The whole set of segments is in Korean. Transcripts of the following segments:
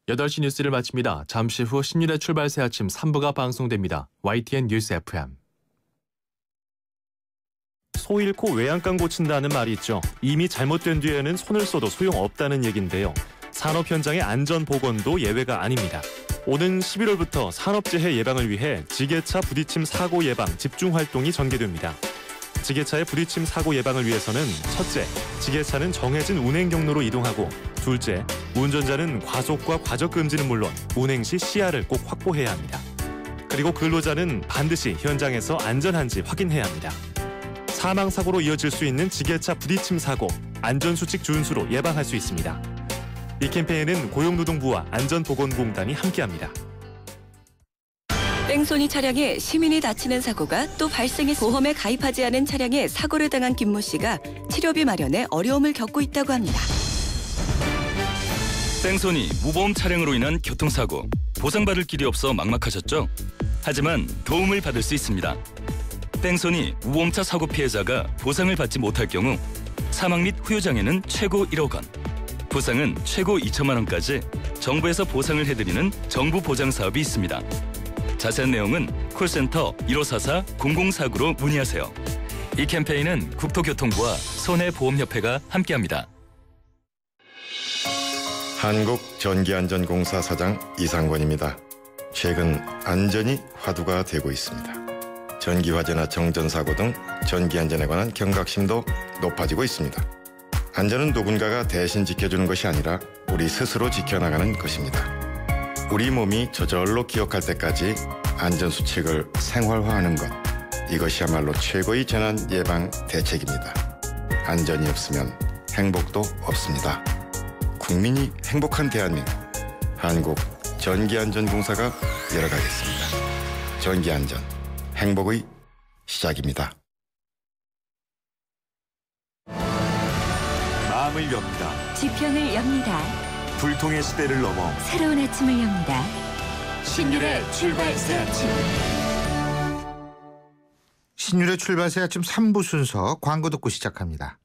8시 뉴스를 마칩니다. 잠시 후 신율의 출발 새 아침 3부가 방송됩니다. YTN 뉴스 FM. 소 잃고 외양간 고친다는 말이 있죠. 이미 잘못된 뒤에는 손을 써도 소용없다는 얘긴데요. 산업 현장의 안전 보건도 예외가 아닙니다. 오는 11월부터 산업재해 예방을 위해 지게차 부딪힘 사고 예방 집중 활동이 전개됩니다. 지게차의 부딪힘 사고 예방을 위해서는 첫째, 지게차는 정해진 운행 경로로 이동하고 둘째, 운전자는 과속과 과적 금지는 물론 운행 시 시야를 꼭 확보해야 합니다. 그리고 근로자는 반드시 현장에서 안전한지 확인해야 합니다. 사망사고로 이어질 수 있는 지게차 부딪힘 사고, 안전수칙 준수로 예방할 수 있습니다. 이 캠페인은 고용노동부와 안전보건공단이 함께합니다. 뺑소니 차량에 시민이 다치는 사고가 또 발생해 보험에 가입하지 않은 차량에 사고를 당한 김모 씨가 치료비 마련에 어려움을 겪고 있다고 합니다. 뺑소니, 무보험 차량으로 인한 교통사고, 보상받을 길이 없어 막막하셨죠? 하지만 도움을 받을 수 있습니다. 뺑소니, 무보험차 사고 피해자가 보상을 받지 못할 경우 사망 및 후유장애는 최고 1억 원, 부상은 최고 2천만 원까지 정부에서 보상을 해드리는 정부 보장 사업이 있습니다. 자세한 내용은 콜센터 1544-0049로 문의하세요. 이 캠페인은 국토교통부와 손해보험협회가 함께합니다. 한국전기안전공사 사장 이상권입니다. 최근 안전이 화두가 되고 있습니다. 전기화재나 정전사고 등 전기안전에 관한 경각심도 높아지고 있습니다. 안전은 누군가가 대신 지켜주는 것이 아니라 우리 스스로 지켜나가는 것입니다. 우리 몸이 저절로 기억할 때까지 안전수칙을 생활화하는 것, 이것이야말로 최고의 재난 예방 대책입니다. 안전이 없으면 행복도 없습니다. 국민이 행복한 대한민국, 한국전기안전공사가 열어가겠습니다. 전기안전, 행복의 시작입니다. 마음을 엽니다. 지평을 엽니다. 불통의 시대를 넘어 새로운 아침을 엽니다. 신율의 출발 새 아침. 신율의 출발 새 아침 3부 순서 광고 듣고 시작합니다.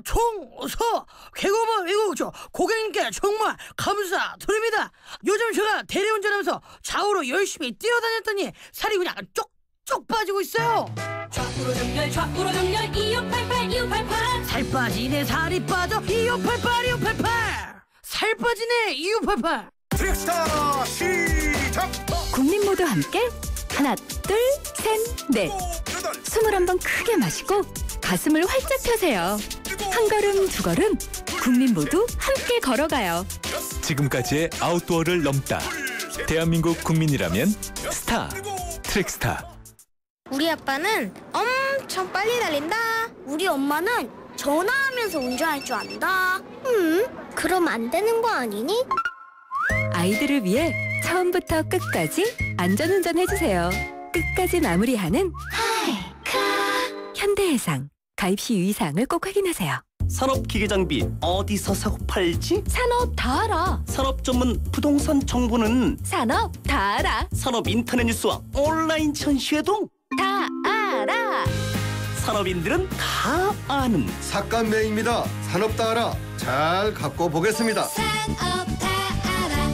총서 개그우먼 외국죠 고객님께 정말 감사드립니다. 요즘 제가 대리운전하면서 좌우로 열심히 뛰어다녔더니 살이 그냥 쪽쪽 빠지고 있어요. 좌우로 정렬 2588 살 빠지네 살이 빠져 2588 살 빠지네 2588. 트랙스타 시작! 국민 모두 함께 하나 둘 셋 넷 21번 크게 마시고 가슴을 활짝 펴세요. 한 걸음 두 걸음 국민 모두 함께 걸어가요. 지금까지의 아웃도어를 넘다. 대한민국 국민이라면 스타, 트랙스타. 우리 아빠는 엄청 빨리 달린다. 우리 엄마는 전화하면서 운전할 줄 안다. 그럼 안 되는 거 아니니? 아이들을 위해 처음부터 끝까지 안전운전 해주세요. 끝까지 마무리하는 현대해상. 가입 시 유의사항을 꼭 확인하세요. 산업기계장비 어디서 사고 팔지? 산업 다 알아. 산업 전문 부동산 정보는 산업 다 알아. 산업 인터넷 뉴스와 온라인 전시회도 다 알아. 산업인들은 다 아는 삭감매입니다. 산업 다 알아. 잘 갖고 보겠습니다. 산업 다 알아.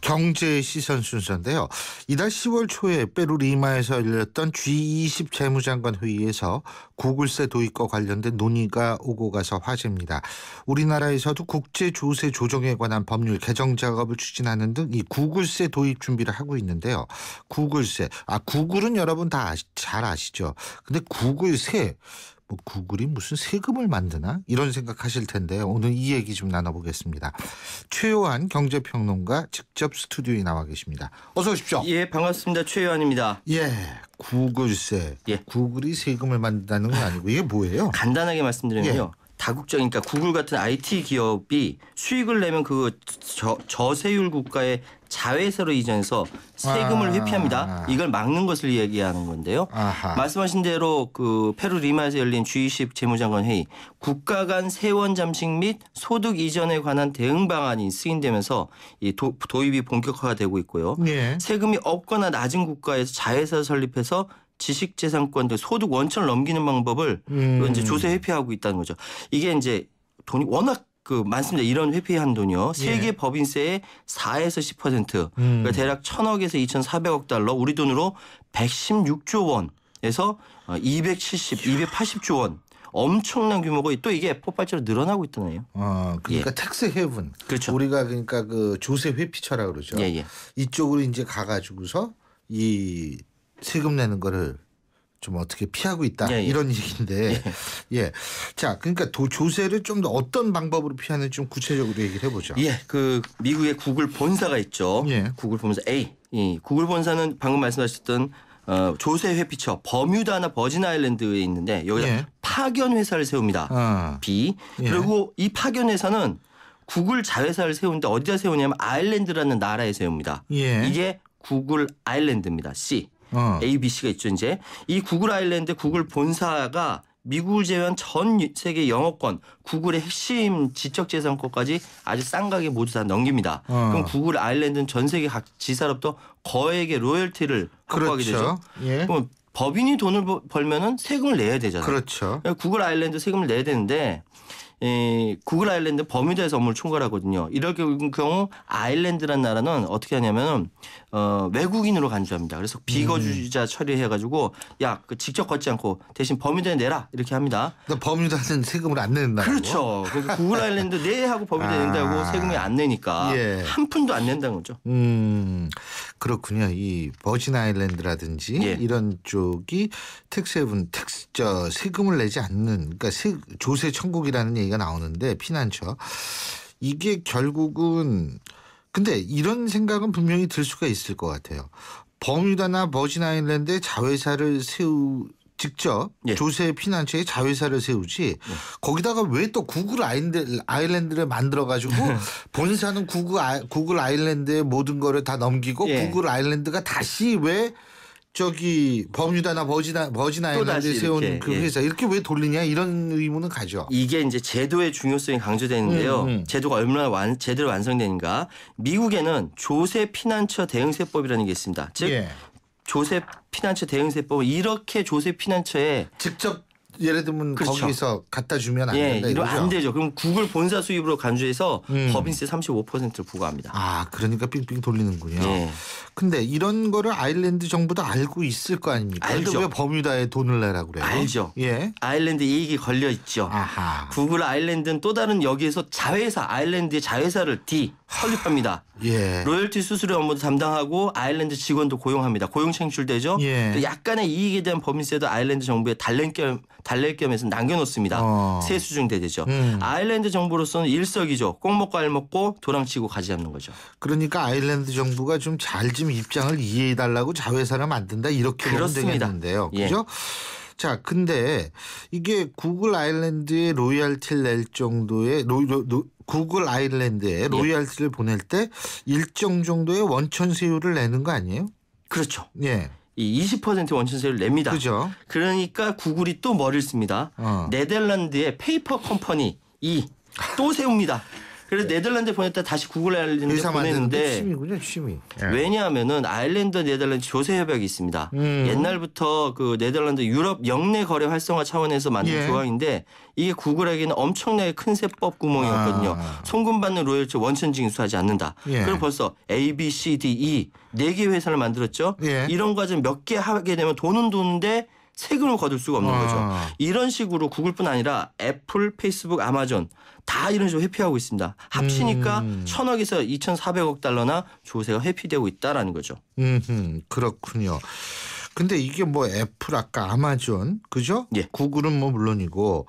경제의 시선 순서인데요. 이달 10월 초에 페루 리마에서 열렸던 G20 재무장관 회의에서 구글세 도입과 관련된 논의가 오고 가서 화제입니다. 우리나라에서도 국제 조세 조정에 관한 법률 개정 작업을 추진하는 등 이 구글세 도입 준비를 하고 있는데요. 구글세, 구글은 여러분 다 잘 아시죠? 근데 구글세, 구글이 무슨 세금을 만드나? 이런 생각하실 텐데 오늘 이 얘기 좀 나눠보겠습니다. 최요한 경제평론가 직접 스튜디오에 나와 계십니다. 어서 오십시오. 예, 반갑습니다. 최요한입니다. 예, 구글세. 예. 구글이 세금을 만든다는 건 아니고 이게 뭐예요? 간단하게 말씀드리면요. 다국적인, 그러니까 구글 같은 IT 기업이 수익을 내면 그 저세율 국가의 자회사로 이전해서 세금을 회피합니다. 이걸 막는 것을 얘기하는 건데요. 말씀하신 대로 그 페루 리마에서 열린 G20 재무장관 회의, 국가 간 세원 잠식 및 소득 이전에 관한 대응 방안이 승인되면서 이 도입이 본격화되고 있고요. 예. 세금이 없거나 낮은 국가에서 자회사 설립해서 지식재산권 등 소득 원천을 넘기는 방법을 이제 조세 회피하고 있다는 거죠. 이게 이제 돈이 워낙 많습니다. 이런 회피한 돈이요. 세계 법인세의 4에서 10%. 그러니까 대략 1,000억에서 2,400억 달러, 우리 돈으로 116조 원에서 280조 원. 엄청난 규모고 또 이게 폭발적으로 늘어나고 있다네요. 그러니까 텍스 헤븐. 그렇죠. 우리가 그러니까 그 조세 회피처라 그러죠. 이쪽으로 이제 가가지고서 이 세금 내는 거를 좀 어떻게 피하고 있다 이런 얘기인데, 자, 그러니까 조세를 좀 더 어떤 방법으로 피하는지 좀 구체적으로 얘기를 해보죠. 그 미국의 구글 본사가 있죠. 구글 본사 A. 구글 본사는 방금 말씀하셨던 조세 회피처 버뮤다나 버진 아일랜드에 있는데 여기다 파견 회사를 세웁니다. B. 그리고 이 파견 회사는 구글 자회사를 세우는데 어디다 세우냐면 아일랜드라는 나라에 세웁니다. 이게 구글 아일랜드입니다. C. A, B, C가 있죠. 이제 이 구글 아일랜드 구글 본사가 미국을 제외한 전 세계 영어권, 구글의 핵심 지적재산권까지 아주 싼 가격에 모두 다 넘깁니다. 그럼 구글 아일랜드는 전 세계 각 지사로부터 거액의 로열티를 확보하게 되죠. 그럼 법인이 돈을 벌면은 세금을 내야 되잖아요. 그렇죠. 구글 아일랜드 세금을 내야 되는데 구글 아일랜드 버뮤다에서 업무를 총괄하거든요. 이럴 경우 아일랜드라는 나라는 어떻게 하냐면 외국인으로 간주합니다. 그래서 비거주자 처리해가지고 그 직접 걷지 않고 대신 버뮤다에 내라 이렇게 합니다. 그러니까 버뮤다는 세금을 안 낸다고? 그렇죠. 그러니까 구글 아일랜드 내 하고 버뮤다 낸다고 세금이 안 내니까 한 푼도 안 낸다는 거죠. 그렇군요. 이 버진 아일랜드라든지 이런 쪽이 세금을 내지 않는, 그러니까 조세 천국이라는 얘기가 나오는데 피난처, 이게 결국은 근데 이런 생각은 분명히 들 수가 있을 것 같아요. 버뮤다나 버진 아일랜드에 자회사를 직접 조세 피난처에 자회사를 세우지 거기다가 왜 또 구글 아일랜드를 만들어가지고 본사는 구글 아일랜드에 모든 거를 다 넘기고 구글 아일랜드가 다시 왜 저기 버뮤다나 버진 아일랜드에 세운 그 회사 이렇게 왜 돌리냐 이런 의문은 가죠. 이게 이제 제도의 중요성이 강조되는데요. 제도가 얼마나 제대로 완성되는가. 미국에는 조세 피난처 대응세법이라는 게 있습니다. 즉 조세 피난처 대응세법은 이렇게 조세 피난처에 직접 예를 들면 거기서 갖다 주면 안 된다. 이러면 안 되죠. 그럼 구글 본사 수입으로 간주해서 법인세 35%를 부과합니다. 그러니까 삥삥 돌리는군요. 근데 이런 거를 아일랜드 정부도 알고 있을 거 아닙니까? 알죠. 왜 버뮤다에 돈을 내라고 그래요? 알죠. 아일랜드 이익이 걸려 있죠. 구글 아일랜드는 또 다른 여기에서 자회사, 아일랜드의 자회사를 설립합니다. 로열티 수수료 업무도 담당하고 아일랜드 직원도 고용합니다. 고용 창출되죠. 또 약간의 이익에 대한 법인세도 아일랜드 정부에 달랠 겸해서 남겨놓습니다. 세수중대되죠. 아일랜드 정부로서는 일석이조, 꼭 먹고 알 먹고 도랑치고 가지 잡는 거죠. 그러니까 아일랜드 정부가 좀 잘 좀 입장을 이해해달라고 자회사를 만든다 이렇게 보면 되겠는데요. 그죠? 자, 근데 이게 구글 아일랜드에 로열티를 낼 정도의 구글 아일랜드에 로열티를 보낼 때 일정 정도의 원천세율을 내는 거 아니에요? 그렇죠. 이 20% 원천세율을 냅니다. 그죠? 그러니까 구글이 또 뭐를 씁니다. 네덜란드의 페이퍼 컴퍼니 또 세웁니다. 그래서 네덜란드에 보냈다 다시 구글 아일랜드에 보냈는데 취미군요, 취미. 왜냐하면은 아일랜드 네덜란드 조세 협약이 있습니다. 옛날부터 그 네덜란드 유럽 영내 거래 활성화 차원에서 만든 조항인데 이게 구글에게는 엄청나게 큰 세법 구멍이었거든요. 송금받는 로열티 원천 징수하지 않는다. 그럼 벌써 A, B, C, D, E 4개 회사를 만들었죠. 이런 과정 몇 개 하게 되면 돈은 도는데 세금을 거둘 수가 없는 거죠. 이런 식으로 구글뿐 아니라 애플, 페이스북, 아마존 다 이런 식으로 회피하고 있습니다. 합치니까 1,000억에서 2,400억 달러나 조세가 회피되고 있다라는 거죠. 그렇군요. 근데 이게 뭐 애플 아까 아마존 그죠? 구글은 뭐 물론이고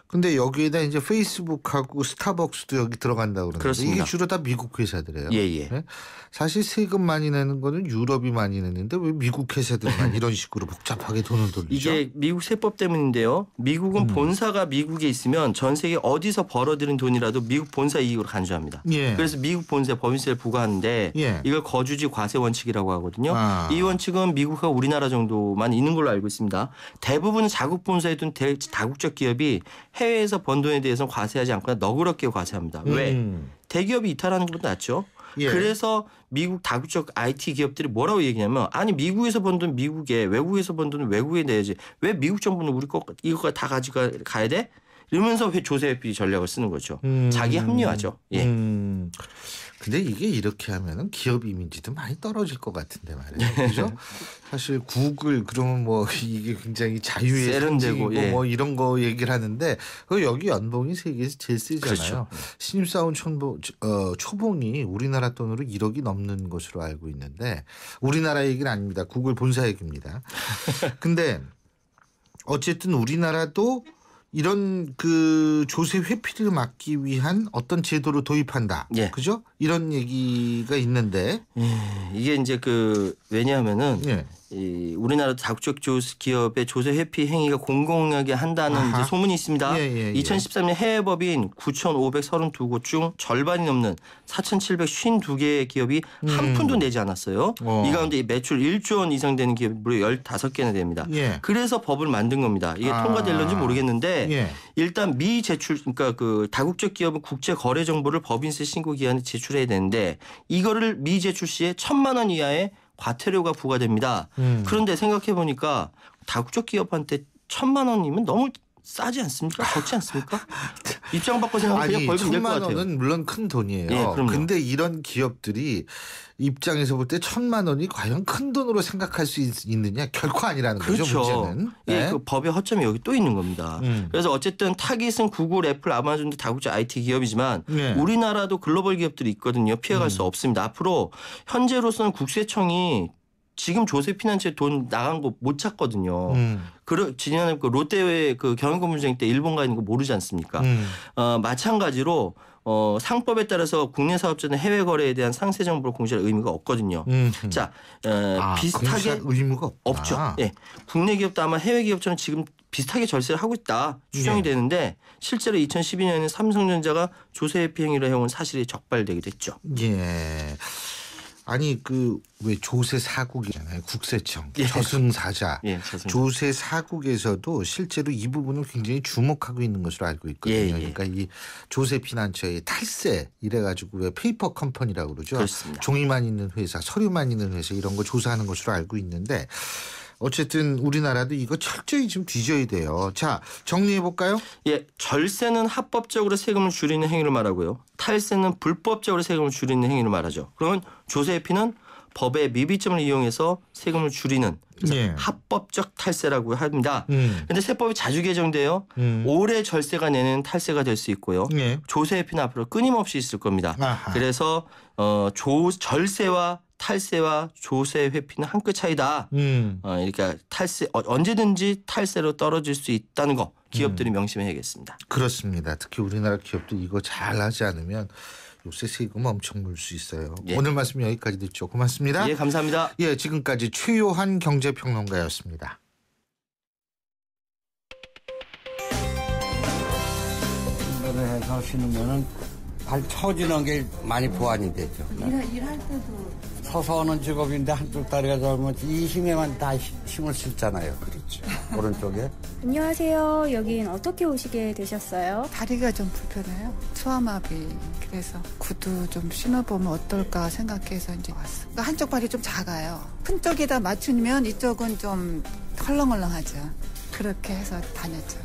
근데 여기에다 이제 페이스북하고 스타벅스도 여기 들어간다고 그러는데 그렇습니다. 이게 주로 다 미국 회사들이에요. 네? 사실 세금 많이 내는 거는 유럽이 많이 내는데 왜 미국 회사들만 이런 식으로 복잡하게 돈을 돌리죠? 이게 미국 세법 때문인데요. 미국은 본사가 미국에 있으면 전 세계 어디서 벌어들인 돈이라도 미국 본사 이익으로 간주합니다. 그래서 미국 본사에 법인세를 부과하는데 이걸 거주지 과세 원칙이라고 하거든요. 이 원칙은 미국과 우리나라 정도만 있는 걸로 알고 있습니다. 대부분 자국 본사에 둔 다국적 기업이 해외에서 번 돈에 대해서 과세하지 않거나 너그럽게 과세합니다. 왜? 대기업이 이탈하는 것보다 낫죠. 예. 그래서 미국 다국적 IT 기업들이 뭐라고 얘기냐면 아니 미국에서 번 돈 미국에 외국에서 번 돈은 외국에 내야지 왜 미국 정부는 우리 거 이거 다 가져가야 돼? 이러면서 조세회피 전략을 쓰는 거죠. 자기 합리화죠. 예. 근데 이게 이렇게 하면은 기업 이미지도 많이 떨어질 것 같은데 말이에요. 그죠? 사실 구글 그러면 뭐 이게 굉장히 자유의 세련되고 상징이고 예. 뭐 이런 거 얘기를 하는데 그 여기 연봉이 세계에서 제일 세잖아요. 그렇죠. 신입사원 초봉이 우리나라 돈으로 1억이 넘는 것으로 알고 있는데 우리나라 얘기는 아닙니다. 구글 본사 얘기입니다. 근데 어쨌든 우리나라도 이런 그 조세 회피를 막기 위한 어떤 제도를 도입한다. 예. 그죠? 이런 얘기가 있는데 이게 이제 그 왜냐하면은 예. 이 우리나라 다국적 기업의 조세 회피 행위가 공공하게 한다는 이제 소문이 있습니다. 2013년 해외 법인 9,532곳 중 절반이 넘는 4,752개의 기업이 한 푼도 내지 않았어요. 이 가운데 매출 1조 원 이상 되는 기업이 무려 15개나 됩니다. 예. 그래서 법을 만든 겁니다. 이게 통과될런지 모르겠는데 예. 일단 미제출 그러니까 그 다국적 기업은 국제 거래 정보를 법인세 신고 기한에 제출해야 되는데 이거를 미제출 시에 1,000만 원 이하의 과태료가 부과됩니다. 그런데 생각해 보니까 다국적 기업한테 1,000만 원이면 너무 싸지 않습니까? 적지 않습니까? 입장 바꿔 생각하면 그냥 벌금 낼 것 같아요. 1,000만 원은 물론 큰 돈이에요. 예, 근데 이런 기업들이 입장에서 볼 때 1,000만 원이 과연 큰 돈으로 생각할 수 있느냐 결코 아니라는 그렇죠. 거죠. 문제는. 예, 그 법의 허점이 여기 또 있는 겁니다. 그래서 어쨌든 타깃은 구글, 애플, 아마존 등 다국적 IT 기업이지만 우리나라도 글로벌 기업들이 있거든요. 피해갈 수 없습니다. 앞으로 현재로서는 국세청이 지금 조세피난처에 돈 나간 거 못 찾거든요. 지난해 그 롯데의 그 경영권 분쟁 때 일본 가 있는 거 모르지 않습니까? 마찬가지로 상법에 따라서 국내 사업자는 해외 거래에 대한 상세 정보를 공시할 의무가 없거든요. 자, 비슷하게 의무가 없죠. 예, 국내 기업도 아마 해외 기업처럼 지금 비슷하게 절세를 하고 있다 추정이 되는데 실제로 2012년에 삼성전자가 조세 회피 행위를 해온 사실이 적발되기도 했죠. 예. 아니 그 왜 조세 사국이잖아요. 국세청 저승사자. 조세 사국에서도 실제로 이 부분을 굉장히 주목하고 있는 것으로 알고 있거든요. 그러니까 이 조세 피난처의 탈세 이래가지고 왜 페이퍼 컴퍼니라고 그러죠. 그렇습니다. 종이만 있는 회사, 서류만 있는 회사 이런 거 조사하는 것으로 알고 있는데 어쨌든 우리나라도 이거 철저히 좀 뒤져야 돼요. 자, 정리해 볼까요? 예, 절세는 합법적으로 세금을 줄이는 행위를 말하고요. 탈세는 불법적으로 세금을 줄이는 행위를 말하죠. 그러면 조세 회피는 법의 미비점을 이용해서 세금을 줄이는 합법적 탈세라고 합니다. 그런데 세법이 자주 개정돼요. 올해 절세가 내는 탈세가 될 수 있고요. 조세 회피는 앞으로 끊임없이 있을 겁니다. 그래서 절세와 탈세와 조세 회피는 한 끗 차이다. 그러니까 탈세 언제든지 탈세로 떨어질 수 있다는 거 기업들이 명심해야겠습니다. 그렇습니다. 특히 우리나라 기업도 이거 잘하지 않으면 요새 세금 엄청 물 수 있어요. 오늘 말씀 여기까지 듣죠. 고맙습니다. 예, 감사합니다. 예, 지금까지 최요한 경제평론가였습니다. 운전을 해서 신으면은 발 처지는 게 많이 보완이 되죠. 일할 때도 서서 하는 직업인데 한쪽 다리가 잘못 이 힘에만 다 힘을 쓰잖아요. 그렇죠. 오른쪽에. 안녕하세요. 여긴 어떻게 오시게 되셨어요? 다리가 좀 불편해요. 투하마비. 그래서 구두 좀 신어보면 어떨까 생각해서 이제 왔어요. 그러니까 한쪽 발이 좀 작아요. 큰 쪽에다 맞추면 이쪽은 좀 헐렁헐렁하죠. 그렇게 해서 다녔죠.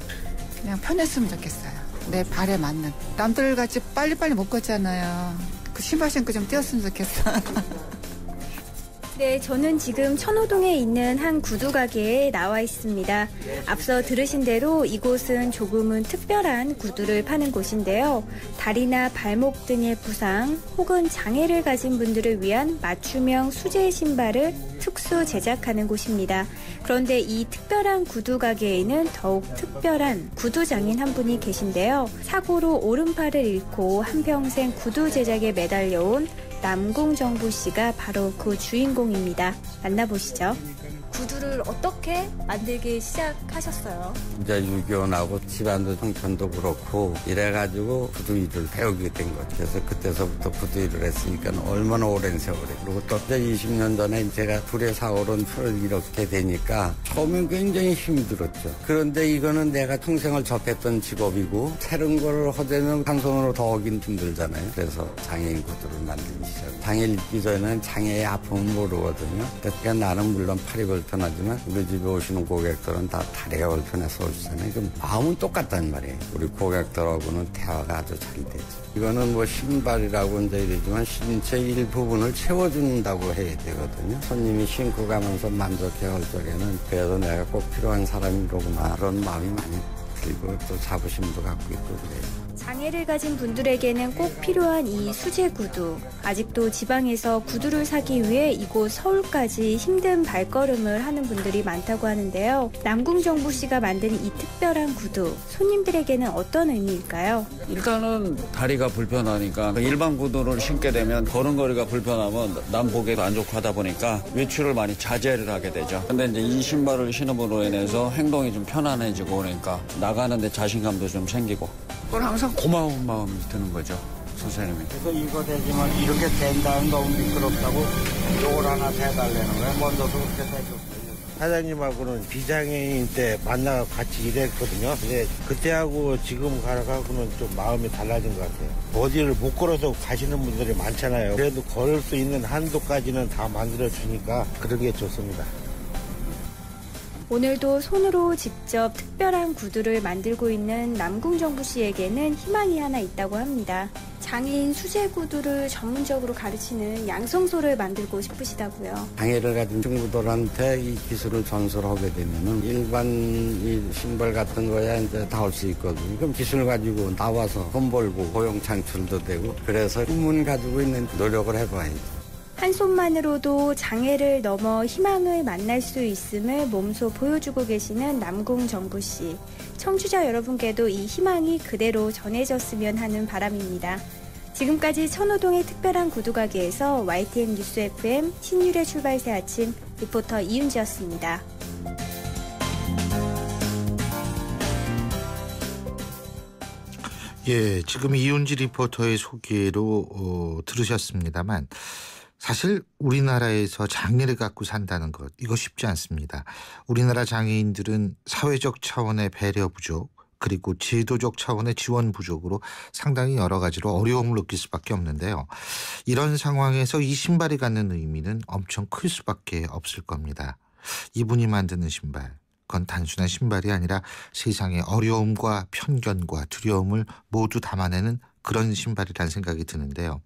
그냥 편했으면 좋겠어요. 내 발에 맞는. 남들 같이 빨리빨리 못 걷잖아요. 그 신발 신고 좀 뛰었으면 좋겠어. 네, 저는 지금 천호동에 있는 한 구두 가게에 나와 있습니다. 앞서 들으신 대로 이곳은 조금은 특별한 구두를 파는 곳인데요. 다리나 발목 등의 부상 혹은 장애를 가진 분들을 위한 맞춤형 수제 신발을 특수 제작하는 곳입니다. 그런데 이 특별한 구두 가게에는 더욱 특별한 구두 장인 한 분이 계신데요. 사고로 오른팔을 잃고 한평생 구두 제작에 매달려온 남궁정부 씨가 바로 그 주인공입니다. 만나보시죠. 구두 구두를 어떻게 만들기 시작하셨어요? 이제 6.25 나고 집안도 형편도 그렇고 이래가지고 구두 일을 배우게 된 거죠. 그래서 그때서부터 구두 일을 했으니까 얼마나 오랜 세월에. 그리고 또 20년 전에 제가 둘의 사월은 풀을 이렇게 되니까 처음엔 굉장히 힘들었죠. 그런데 이거는 내가 평생을 접했던 직업이고 새로운 걸 하려면 한 손으로 더 하긴 힘들잖아요. 그래서 장애인 구두를 만들기 시작. 장애를 입기 전에는 장애의 아픔을 모르거든요. 그러니까 나는 물론 팔이 불편하지만 우리 집에 오시는 고객들은 다 다리가 불편해서 오시잖아요. 그 마음은 똑같단 말이에요. 우리 고객들하고는 대화가 아주 잘 되죠. 이거는 뭐 신발이라고 이제 이러지만 신체 일부분을 채워준다고 해야 되거든요. 손님이 신고 가면서 만족해할 적에는 그래도 내가 꼭 필요한 사람이로구나 그런 마음이 많이 들고 또 자부심도 갖고 있고 그래요. 장애를 가진 분들에게는 꼭 필요한 이 수제 구두. 아직도 지방에서 구두를 사기 위해 이곳 서울까지 힘든 발걸음을 하는 분들이 많다고 하는데요. 남궁정부씨가 만든 이 특별한 구두, 손님들에게는 어떤 의미일까요? 일단은 다리가 불편하니까 일반 구두를 신게 되면 걸음걸이가 불편하면 남 보기에도 안 좋고 하다 보니까 외출을 많이 자제를 하게 되죠. 근데 이제 이 신발을 신음으로 인해서 행동이 좀 편안해지고 그러니까 나가는데 자신감도 좀 생기고 그건 항상 고마운 마음이 드는 거죠, 선생님이. 그래서 이거 되지만 이렇게 된 다음 너무 미끄럽다고 요걸 하나 해달라는 거예요. 먼저도 그렇게 해줬어요. 사장님하고는 비장애인 때 만나서 같이 일했거든요. 근데 그때하고 지금 가라고는 좀 마음이 달라진 것 같아요. 어디를 못 걸어서 가시는 분들이 많잖아요. 그래도 걸을 수 있는 한도까지는 다 만들어주니까 그런 게 좋습니다. 오늘도 손으로 직접 특별한 구두를 만들고 있는 남궁정부 씨에게는 희망이 하나 있다고 합니다. 장애인 수제 구두를 전문적으로 가르치는 양성소를 만들고 싶으시다고요. 장애를 가진 친구들한테 이 기술을 전수하게 되면은 일반 이 신발 같은 거야 이제 다 할 수 있거든요. 그럼 기술 가지고 나와서 돈 벌고 고용 창출도 되고 그래서 꿈을 가지고 있는 노력을 해봐야죠. 한 손만으로도 장애를 넘어 희망을 만날 수 있음을 몸소 보여주고 계시는 남궁정부 씨. 청취자 여러분께도 이 희망이 그대로 전해졌으면 하는 바람입니다. 지금까지 천호동의 특별한 구두가게에서 YTN 뉴스 FM 신율의 출발새 아침 리포터 이윤지였습니다. 예, 지금 이윤지 리포터의 소개로 들으셨습니다만 사실 우리나라에서 장애를 갖고 산다는 것 이거 쉽지 않습니다. 우리나라 장애인들은 사회적 차원의 배려 부족 그리고 제도적 차원의 지원 부족으로 상당히 여러 가지로 어려움을 느낄 수밖에 없는데요. 이런 상황에서 이 신발이 갖는 의미는 엄청 클 수밖에 없을 겁니다. 이분이 만드는 신발 그건 단순한 신발이 아니라 세상의 어려움과 편견과 두려움을 모두 담아내는 그런 신발이라는 생각이 드는데요.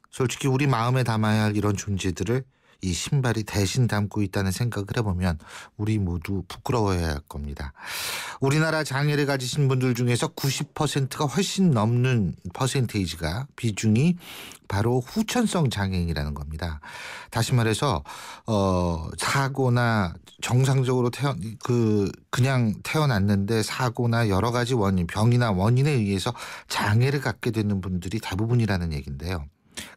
솔직히 우리 마음에 담아야 할 이런 존재들을 이 신발이 대신 담고 있다는 생각을 해보면 우리 모두 부끄러워해야 할 겁니다. 우리나라 장애를 가지신 분들 중에서 90%가 훨씬 넘는 퍼센테이지가 비중이 바로 후천성 장애인이라는 겁니다. 다시 말해서 사고나 정상적으로 그냥 태어났는데 사고나 여러 가지 원인, 병이나 원인에 의해서 장애를 갖게 되는 분들이 대부분이라는 얘기인데요.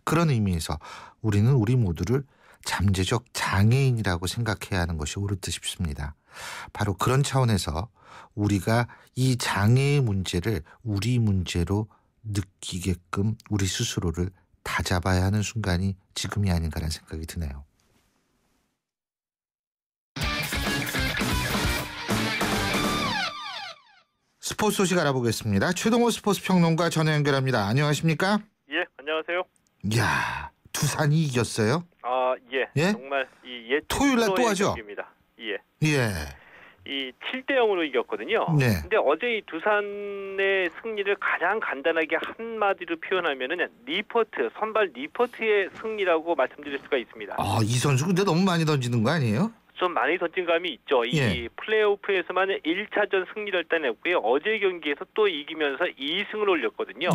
그런 의미에서 우리는 우리 모두를 잠재적 장애인이라고 생각해야 하는 것이 옳듯 싶습니다. 바로 그런 차원에서 우리가 이 장애의 문제를 우리 문제로 느끼게끔 우리 스스로를 다잡아야 하는 순간이 지금이 아닌가라는 생각이 드네요. 스포츠 소식 알아보겠습니다. 최동호 스포츠 평론가 전화 연결합니다. 안녕하십니까? 예, 안녕하세요. 이야, 두산이 이겼어요? 아, 예. 예? 정말 이 토요일 날 또 하죠? 경기입니다. 예. 예. 이 7대0으로 이겼거든요. 네. 근데 어제 이 두산의 승리를 가장 간단하게 한마디로 표현하면은 선발 리포트의 승리라고 말씀드릴 수가 있습니다. 아, 이 선수 근데 너무 많이 던지는 거 아니에요? 좀 많이 던진 감이 있죠. 예. 이 플레이오프에서만 1차전 승리를 따냈고요. 어제 경기에서 또 이기면서 2승을 올렸거든요.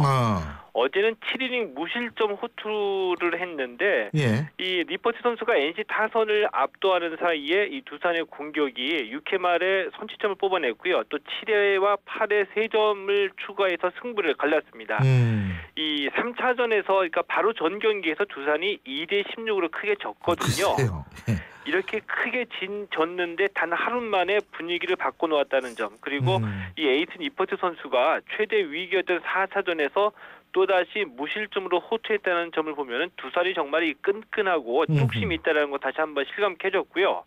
어제는 7이닝 무실점 호투를 했는데 예. 이 리포트 선수가 NC 타선을 압도하는 사이에 이 두산의 공격이 6회 말에 선취점을 뽑아냈고요. 또 7회와 8회 3점을 추가해서 승부를 갈랐습니다. 이 3차전에서 그러니까 바로 전 경기에서 두산이 2대16으로 크게 졌거든요. 이렇게 크게 졌는데 단 하루 만에 분위기를 바꿔놓았다는 점, 그리고 이 에이튼 니퍼트 선수가 최대 위기였던 4차전에서 또다시 무실점으로 호투했다는 점을 보면은 두산이 정말 이 끈끈하고 뚝심이 있다는 거 다시 한번 실감해줬고요.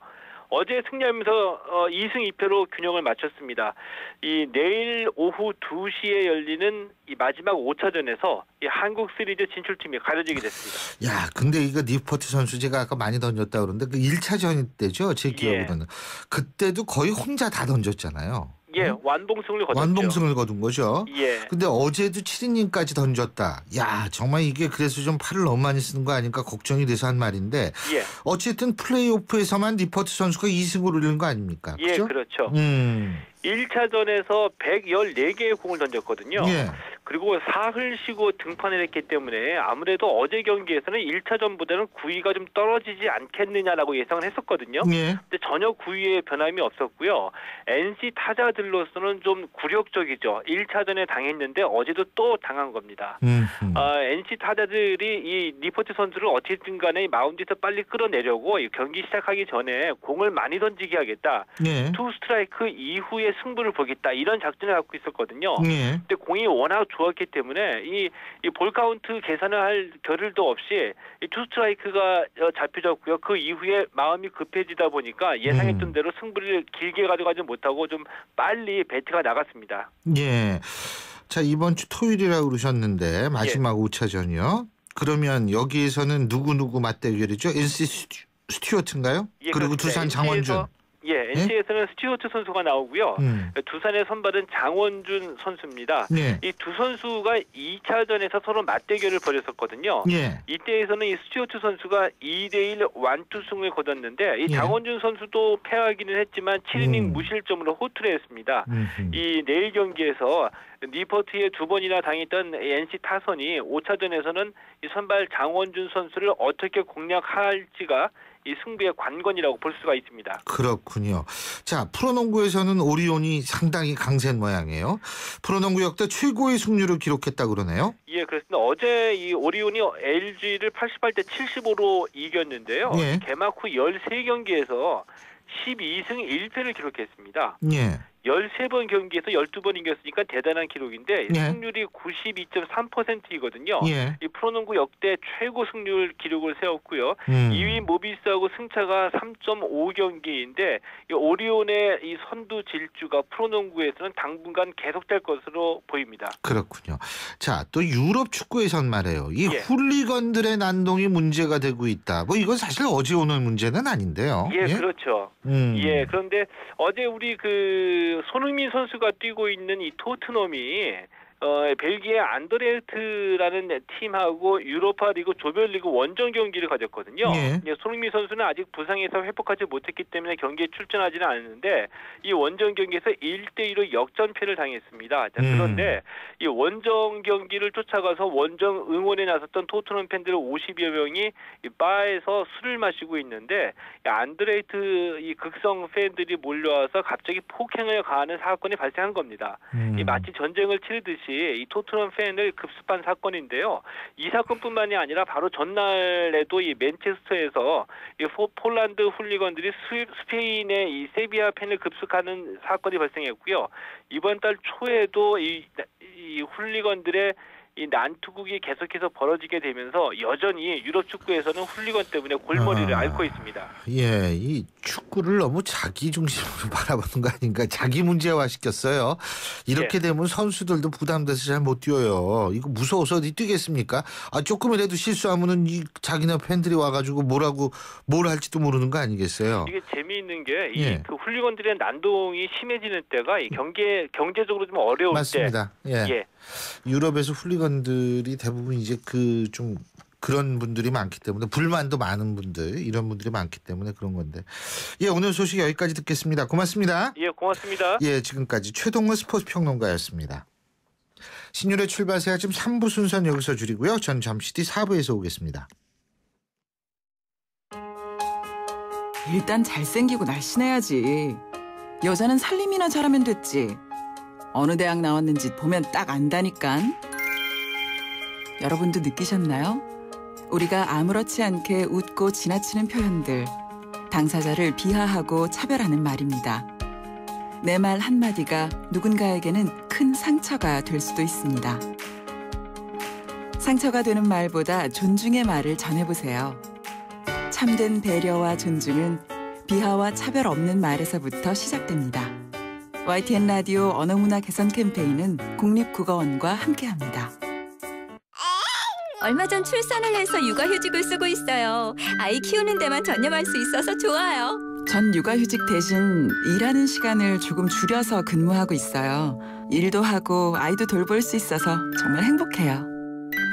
어제 승리하면서 2승 2패로 균형을 맞췄습니다. 이 내일 오후 2시에 열리는 이 마지막 5차전에서 이 한국 시리즈 진출팀이 가려지게 됐습니다. 야, 근데 이거 니퍼트 선수 제가 아까 많이 던졌다 그러는데 그 1차전 때죠, 제 기억으로는. 그때도 거의 혼자 다 던졌잖아요. 예, 완봉승을 거뒀죠. 완봉승을 거둔 거죠. 예. 근데 어제도 7이닝까지 던졌다. 야, 정말 이게 그래서 좀 팔을 너무 많이 쓰는 거 아닐까 걱정이 돼서 한 말인데. 예. 어쨌든 플레이오프에서만 니퍼트 선수가 2승을 올리는 거 아닙니까? 예, 그렇죠? 그렇죠. 1차전에서 114개의 공을 던졌거든요. 예. 그리고 사흘 쉬고 등판을 했기 때문에 아무래도 어제 경기에서는 1차전보다는 구위가 좀 떨어지지 않겠느냐라고 예상을 했었거든요. 예. 근데 전혀 구위에 변함이 없었고요. NC 타자들로서는 좀 굴욕적이죠. 1차전에 당했는데 어제도 또 당한 겁니다. NC 타자들이 이 니퍼트 선수를 어쨌든 간에 마운드에서 빨리 끌어내려고 경기 시작하기 전에 공을 많이 던지게 하겠다. 예. 투 스트라이크 이후에 승부를 보겠다. 이런 작전을 갖고 있었거든요. 예. 근데 공이 워낙 좋았기 때문에 이 볼 카운트 계산을 할 겨를도 없이 이 투 스트라이크가 잡혀졌고요. 그 이후에 마음이 급해지다 보니까 예상했던 대로 승부를 길게 가져가지 못하고 좀 빨리 배트가 나갔습니다. 예. 자, 이번 주 토요일이라고 그러셨는데 마지막 5차전이요. 그러면 여기에서는 누구 맞대결이죠? NC 스튜어트인가요? 예, 그리고 그렇습니다. 두산 장원준. 예, NC에서는 스튜어트 선수가 나오고요. 두산의 선발은 장원준 선수입니다. 예. 이 두 선수가 2차전에서 서로 맞대결을 벌였었거든요. 예. 이때에서는 이 스튜어트 선수가 2대1 완투승을 거뒀는데 이 장원준 선수도 패하기는 했지만 7이닝 무실점으로 호투를 했습니다. 이 내일 경기에서 니퍼트에 2번이나 당했던 NC 타선이 5차전에서는 이 선발 장원준 선수를 어떻게 공략할지가 이 승부의 관건이라고 볼 수가 있습니다. 그렇군요. 자, 프로농구에서는 오리온이 상당히 강세인 모양이에요. 프로농구 역대 최고의 승률을 기록했다고 그러네요. 예, 그렇습니다. 어제 이 오리온이 LG를 88대 75로 이겼는데요. 예. 개막 후 13경기에서 12승 1패를 기록했습니다. 예. 13번 경기에서 12번 이겼으니까 대단한 기록인데 예. 승률이 92.3%이거든요. 예. 이 프로농구 역대 최고 승률 기록을 세웠고요. 2위 모비스하고 승차가 3.5경기인데 이 오리온의 이 선두 질주가 프로농구에서는 당분간 계속될 것으로 보입니다. 그렇군요. 자, 또 유럽 축구에선 말이에요. 이 훌리건들의 난동이 문제가 되고 있다. 뭐 이건 사실 어제 오는 문제는 아닌데요. 예, 그렇죠. 예, 그런데 어제 우리 손흥민 선수가 뛰고 있는 이 토트넘이 벨기에 안더레흐트라는 팀하고 유로파 리그 조별리그 원정 경기를 가졌거든요. 예. 손흥민 선수는 아직 부상에서 회복하지 못했기 때문에 경기에 출전하지는 않았는데 이 원정 경기에서 1대2로 역전패를 당했습니다. 자, 그런데 이 원정 경기를 쫓아가서 원정 응원에 나섰던 토트넘 팬들 50여 명이 이 바에서 술을 마시고 있는데 이 안더레흐트 이 극성 팬들이 몰려와서 갑자기 폭행을 가하는 사건이 발생한 겁니다. 이 마치 전쟁을 치르듯이 이 토트넘 팬을 급습한 사건인데요. 이 사건뿐만이 아니라 바로 전날에도 이 맨체스터에서 이 폴란드 훌리건들이 스페인의 이 세비야 팬을 급습하는 사건이 발생했고요. 이번 달 초에도 이 훌리건들의 이 난투극이 계속해서 벌어지게 되면서 여전히 유럽 축구에서는 훌리건 때문에 골머리를 앓고 있습니다. 예, 이 축구를 너무 자기 중심으로 바라보는 거 아닌가? 자기 문제화 시켰어요. 이렇게 되면 선수들도 부담돼서 잘 못 뛰어요. 이거 무서워서 어디 뛰겠습니까? 조금이라도 실수하면은 이 자기네 팬들이 와가지고 뭘 할지도 모르는 거 아니겠어요? 이게 재미있는 게 이 그 훌리건들의 난동이 심해지는 때가 이 경제적으로 좀 어려울 맞습니다. 때. 예. 유럽에서 훌리건들이 대부분 이제 그런 분들이 많기 때문에 불만도 많은 분들 이런 분들이 많기 때문에 그런 건데 오늘 소식 여기까지 듣겠습니다. 고맙습니다. 예, 고맙습니다. 예, 지금까지 최동호 스포츠 평론가였습니다. 신율의 출발세가 지금 3부 순서는 여기서 줄이고요. 전 잠시 뒤 4부에서 오겠습니다. 일단 잘생기고 날씬해야지. 여자는 살림이나 잘하면 됐지. 어느 대학 나왔는지 보면 딱 안다니깐. 여러분도 느끼셨나요? 우리가 아무렇지 않게 웃고 지나치는 표현들. 당사자를 비하하고 차별하는 말입니다. 내 말 한마디가 누군가에게는 큰 상처가 될 수도 있습니다. 상처가 되는 말보다 존중의 말을 전해보세요. 참된 배려와 존중은 비하와 차별 없는 말에서부터 시작됩니다. YTN 라디오 언어문화 개선 캠페인은 국립국어원과 함께합니다. 얼마 전 출산을 해서 육아휴직을 쓰고 있어요. 아이 키우는 데만 전념할 수 있어서 좋아요. 전 육아휴직 대신 일하는 시간을 조금 줄여서 근무하고 있어요. 일도 하고 아이도 돌볼 수 있어서 정말 행복해요.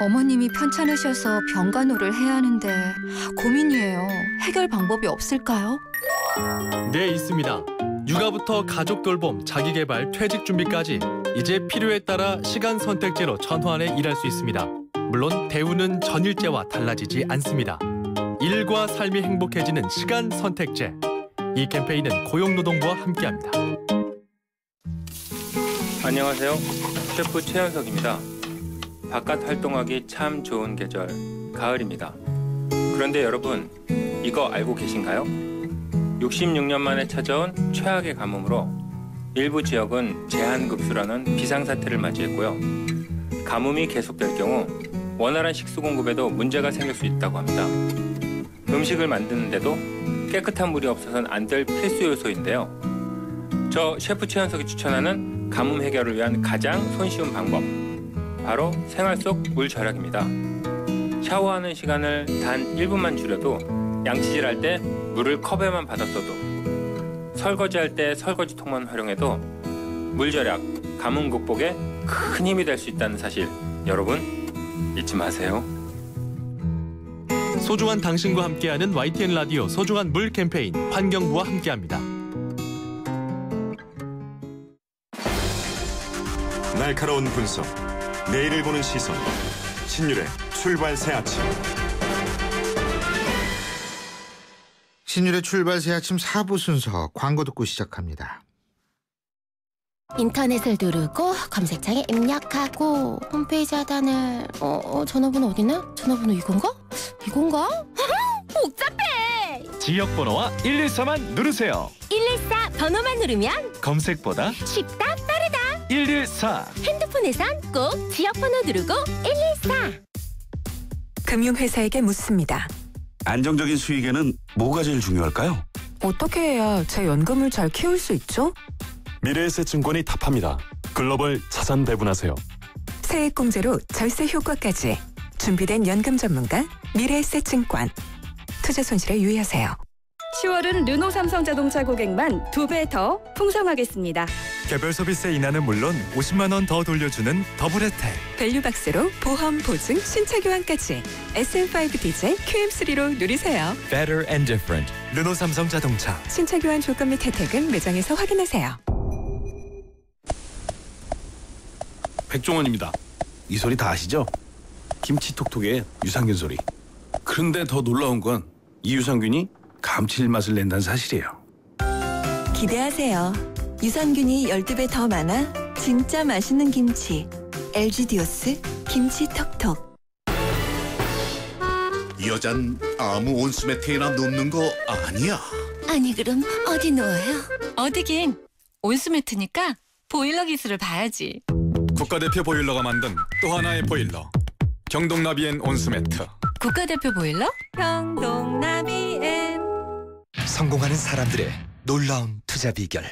어머님이 편찮으셔서 병간호를 해야 하는데 고민이에요. 해결 방법이 없을까요? 네, 있습니다. 육아부터 가족 돌봄, 자기개발, 퇴직 준비까지 이제 필요에 따라 시간 선택제로 전환해 일할 수 있습니다. 물론 대우는 전일제와 달라지지 않습니다. 일과 삶이 행복해지는 시간 선택제. 이 캠페인은 고용노동부와 함께합니다. 안녕하세요. 셰프 최현석입니다. 바깥 활동하기 참 좋은 계절, 가을입니다. 그런데 여러분, 이거 알고 계신가요? 66년 만에 찾아온 최악의 가뭄으로 일부 지역은 제한급수라는 비상사태를 맞이했고요. 가뭄이 계속될 경우 원활한 식수 공급에도 문제가 생길 수 있다고 합니다. 음식을 만드는데도 깨끗한 물이 없어서는 안 될 필수 요소인데요. 저 셰프 최현석이 추천하는 가뭄 해결을 위한 가장 손쉬운 방법, 바로 생활 속 물 절약입니다. 샤워하는 시간을 단 1분만 줄여도 양치질할 때 물을 컵에만 받았어도, 설거지할 때 설거지통만 활용해도 물 절약, 가뭄 극복에 큰 힘이 될 수 있다는 사실, 여러분 잊지 마세요. 소중한 당신과 함께하는 YTN 라디오 소중한 물 캠페인 환경부와 함께합니다. 날카로운 분석, 내일을 보는 시선, 신율의 출발 새 아침. 신율의 출발 새 아침 4부 순서 광고 듣고 시작합니다. 인터넷을 누르고 검색창에 입력하고 홈페이지 하단을 전화번호 어디나? 전화번호 이건가? 복잡해! 지역번호와 114만 누르세요. 114 번호만 누르면 검색보다 쉽다 빠르다. 114. 핸드폰에선 꼭 지역번호 누르고 114. 금융회사에게 묻습니다. 안정적인 수익에는 뭐가 제일 중요할까요? 어떻게 해야 제 연금을 잘 키울 수 있죠? 미래에셋증권이 답합니다. 글로벌 자산 배분하세요. 세액공제로 절세 효과까지 준비된 연금 전문가 미래에셋증권. 투자 손실에 유의하세요. 10월은 르노 삼성자동차 고객만 2배 더 풍성하겠습니다. 개별 서비스에 인하는 물론 50만 원 더 돌려주는 더블 혜택. 밸류박스로 보험, 보증, 신차 교환까지 SM5 디젤 QM3로 누리세요. Better and different. 르노 삼성자동차. 신차 교환 조건 및 혜택은 매장에서 확인하세요. 백종원입니다. 이 소리 다 아시죠? 김치톡톡의 유산균 소리. 그런데 더 놀라운 건 이 유산균이 감칠맛을 낸다는 사실이에요. 기대하세요. 유산균이 12배 더 많아 진짜 맛있는 김치. LG 디오스 김치톡톡. 이 여잔 아무 온수매트에나 눕는 거 아니야? 아니 그럼 어디 누워요? 어디긴. 온수매트니까 보일러 기술을 봐야지. 국가대표 보일러가 만든 또 하나의 보일러. 경동나비엔 온수매트. 국가대표 보일러? 경동나비엔. 성공하는 사람들의 놀라운 투자 비결.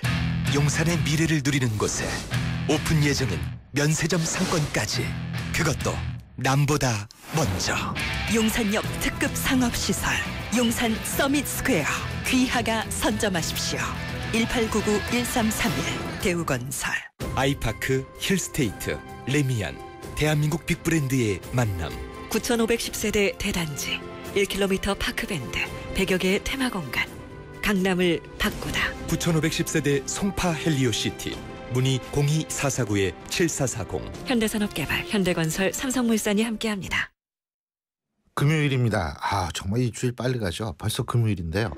용산의 미래를 누리는 곳에 오픈 예정인 면세점 상권까지. 그것도 남보다 먼저. 용산역 특급 상업시설 용산 서밋 스퀘어. 귀하가 선점하십시오. 1899-1331 대우건설. 아이파크 힐스테이트 레미안. 대한민국 빅브랜드의 만남. 9510세대 대단지 1km 파크밴드 100여 개의 테마공간. 강남을 바꾸다. 9510세대 송파 헬리오시티. 문의 02-449-7440. 현대산업개발, 현대건설, 삼성물산이 함께합니다. 금요일입니다. 정말 이 주일 빨리 가죠. 벌써 금요일인데요.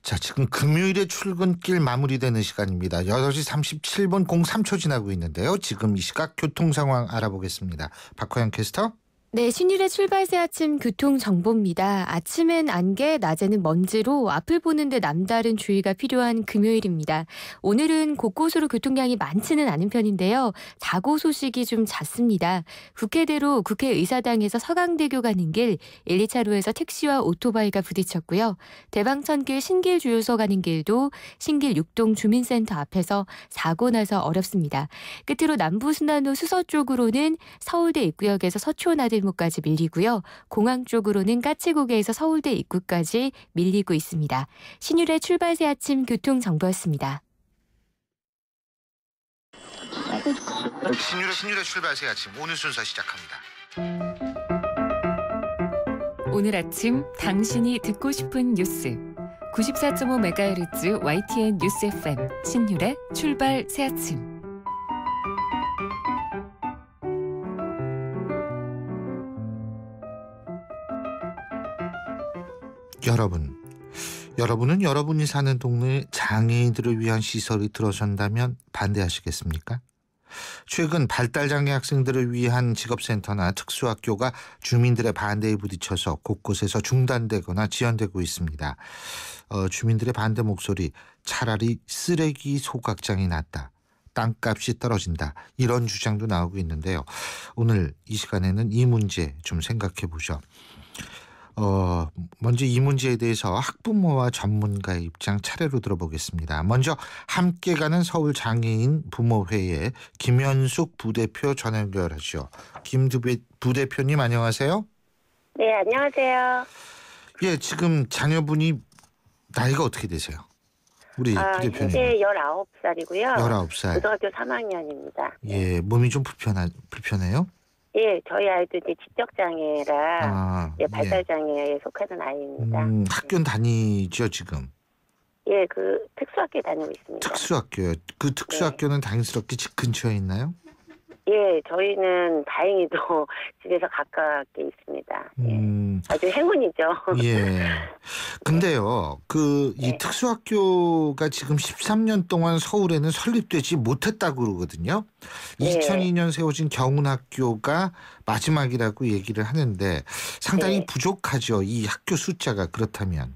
자, 지금 금요일에 출근길 마무리되는 시간입니다. 8시 37분 03초 지나고 있는데요. 지금 이 시각 교통 상황 알아보겠습니다. 박호영 캐스터. 네, 신일의 출발새 아침 교통정보입니다. 아침엔 안개, 낮에는 먼지로 앞을 보는데 남다른 주의가 필요한 금요일입니다. 오늘은 곳곳으로 교통량이 많지는 않은 편인데요. 사고 소식이 좀 잦습니다. 국회대로 국회의사당에서 서강대교 가는 길 1, 2차로에서 택시와 오토바이가 부딪혔고요. 대방천길 신길 주유소 가는 길도 신길 6동 주민센터 앞에서 사고 나서 어렵습니다. 끝으로 남부순환로 수서 쪽으로는 서울대 입구역에서 서초나들목까지 밀리고요. 공항 쪽으로는 까치고개에서 서울대 입구까지 밀리고 있습니다. 신율의 출발새 아침 교통정보였습니다. 신율의 출발새 아침 오늘 순서 시작합니다. 오늘 아침 당신이 듣고 싶은 뉴스 94.5MHz YTN 뉴스 FM 신율의 출발새 아침. 여러분은 여러분이 사는 동네에 장애인들을 위한 시설이 들어선다면 반대하시겠습니까? 최근 발달장애 학생들을 위한 직업센터나 특수학교가 주민들의 반대에 부딪혀서 곳곳에서 중단되거나 지연되고 있습니다. 주민들의 반대 목소리, 차라리 쓰레기 소각장이 낫다. 땅값이 떨어진다. 이런 주장도 나오고 있는데요. 오늘 이 시간에는 이 문제 좀 생각해 보죠. 먼저 이 문제에 대해서 학부모와 전문가의 입장 차례로 들어보겠습니다. 먼저 함께 가는 서울장애인 부모회의 김현숙 부대표 전화 연결하죠. 김 부대표님 안녕하세요. 네, 안녕하세요. 예, 지금 자녀분이 나이가 어떻게 되세요? 우리 부대표님. 현재 19살이고요. 19살. 고등학교 3학년입니다. 예, 몸이 좀 불편해요? 예, 저희 아이도 이제 지적장애라 발달장애에 속하는 아이입니다. 학교는 다니죠, 지금? 예, 그 특수학교에 다니고 있습니다. 특수학교요. 그 특수학교는 다행스럽게 집 근처에 있나요? 예, 저희는 다행히도 집에서 가깝게 있습니다. 예. 아주 행운이죠. 예. 근데요, 이 특수학교가 지금 13년 동안 서울에는 설립되지 못했다고 그러거든요. 2002년 세워진 경운학교가 마지막이라고 얘기를 하는데 상당히 부족하죠. 이 학교 숫자가 그렇다면.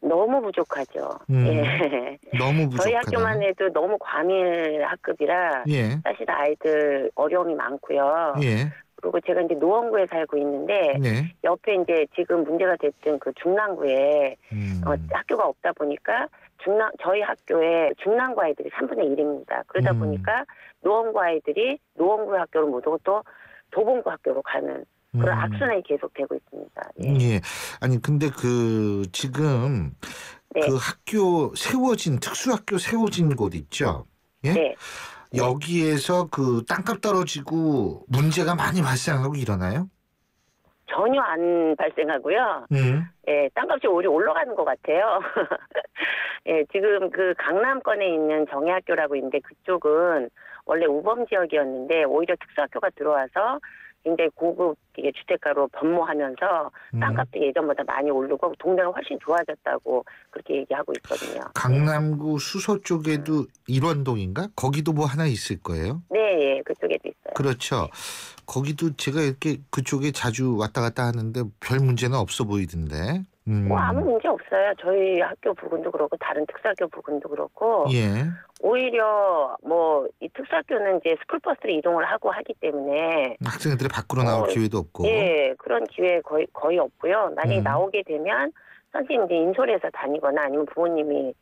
너무 부족하죠. 예. 너무 부족하다. 저희 학교만 해도 너무 과밀 학급이라 사실 아이들 어려움이 많고요. 그리고 제가 이제 노원구에 살고 있는데 옆에 이제 지금 문제가 됐던 그 중랑구에 학교가 없다 보니까 저희 학교에 중랑구 아이들이 3분의 1입니다. 그러다 보니까 노원구 아이들이 노원구 학교를 못 오고 또 도봉구 학교로 가는 그런 악순환이 계속되고 있습니다. 예. 아니 근데 지금 그 학교 특수학교 세워진 곳 있죠? 예? 네. 여기에서 그 땅값 떨어지고 문제가 많이 발생하고 일어나요? 전혀 안 발생하고요. 예, 땅값이 오히려 올라가는 것 같아요. 예, 지금 그 강남권에 있는 정예학교라고 있는데 그쪽은 원래 우범 지역이었는데 오히려 특수학교가 들어와서 굉장히 고급 주택가로 변모하면서 땅값도 예전보다 많이 오르고 동네가 훨씬 좋아졌다고 그렇게 얘기하고 있거든요. 강남구 수서 쪽에도 일원동인가? 거기도 뭐 하나 있을 거예요? 네, 예, 그쪽에도 있어요. 그렇죠. 거기도 제가 이렇게 그쪽에 자주 왔다 갔다 하는데 별 문제는 없어 보이던데. 뭐 아무 문제 없어요. 저희 학교 부근도 그렇고 다른 특수학교 부근도 그렇고. 예. 오히려 뭐 이 특수학교는 이제 스쿨버스로 이동을 하고 하기 때문에 학생들이 밖으로 나올 기회도 없고. 예, 그런 기회 거의 없고요. 만약에 나오게 되면 선생님들이 인솔해서 다니거나 아니면 부모님이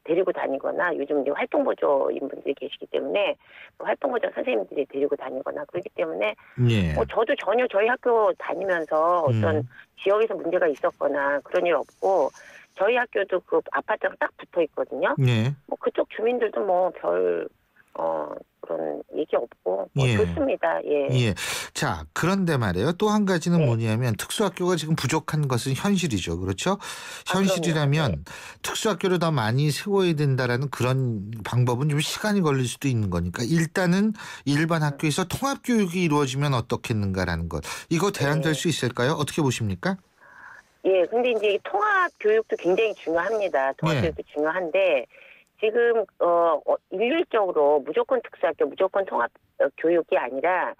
데리고 다니거나 요즘 이제 활동보조인 분들이 계시기 때문에 활동보조 선생님들이 데리고 다니거나 그렇기 때문에 저도 전혀 저희 학교 다니면서 어떤 지역에서 문제가 있었거나 그런 일 없고 저희 학교도 그 아파트랑 딱 붙어 있거든요. 뭐 그쪽 주민들도 뭐 별 그런 얘기 없고 좋습니다. 예. 자, 그런데 말이에요. 또 한 가지는 뭐냐면 특수학교가 지금 부족한 것은 현실이죠. 그렇죠? 현실이라면 특수학교를 더 많이 세워야 된다라는 그런 방법은 좀 시간이 걸릴 수도 있는 거니까 일단은 일반 학교에서 통합교육이 이루어지면 어떻겠는가라는 것. 이거 대안될 수 있을까요? 어떻게 보십니까? 예, 근데 이제 통합 교육도 굉장히 중요합니다. 통합 교육도 중요한데 지금 일률적으로 무조건 특수학교, 무조건 통합 교육이 아니라